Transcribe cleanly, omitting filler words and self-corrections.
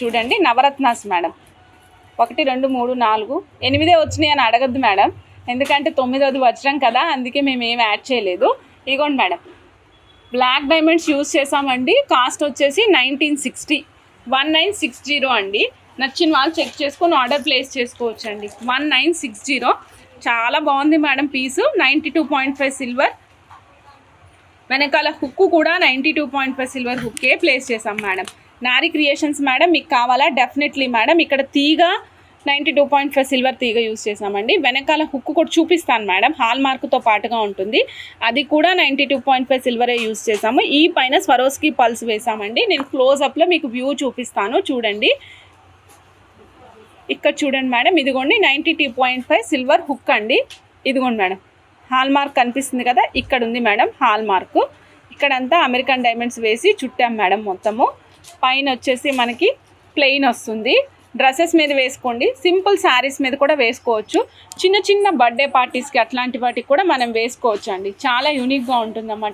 చూడండి నవరత్నాస్ మేడం 1 2 3 4 8 వచ్చినాయి అని అడగద్దు మేడం, ఎందుకంటే 9ది వజ్రం కదా, అందుకే మేము ఏం యాడ్ చేయలేదు. ఇదిగోండి మేడం, బ్లాక్ డైమండ్స్ యూజ్ చేసామండి. కాస్ట్ వచ్చేసి 1960 అండి. నచ్చిన వాళ్ళు చెక్ చేసుకొని ఆర్డర్ ప్లేస్ చేసుకోవచ్చు అండి. 1960 చాలా బాగుంది మేడం పీసు. 92.5 సిల్వర్, వెనకాల హుక్కు కూడా 92.5 సిల్వర్ హుక్కే ప్లేస్ చేసాం మేడం. నారీ క్రియేషన్స్ మేడం, మీకు కావాలా? Definitely madam. ఇక్కడ తీగ 92.5 సిల్వర్ తీగ యూజ్ చేసామండి. వెనకాల హుక్కు కూడా చూపిస్తాను మేడం, హాల్ మార్క్తో పాటుగా ఉంటుంది. అది కూడా 92.5 సిల్వరే యూజ్ చేసాము. ఈ పైన స్వరోస్కి పల్స్ వేసామండి. నేను క్లోజ్అప్లో మీకు వ్యూ చూపిస్తాను చూడండి. ఇక్కడ చూడండి మేడం, ఇదిగోండి 92.5 సిల్వర్ హుక్ అండి. ఇదిగోండి మేడం, హాల్ మార్క్ కనిపిస్తుంది కదా, ఇక్కడ ఉంది మేడం హాల్ మార్క్. ఇక్కడంతా అమెరికన్ డైమండ్స్ వేసి చుట్టాం మేడం మొత్తము. పైన వచ్చేసి మనకి ప్లెయిన్ వస్తుంది. డ్రెస్సెస్ మీద వేసుకోండి, సింపుల్ శారీస్ మీద కూడా వేసుకోవచ్చు. చిన్న చిన్న బర్త్డే పార్టీస్కి అట్లాంటి వాటికి కూడా మనం వేసుకోవచ్చు అండి. చాలా యూనిక్గా ఉంటుందన్నమాట.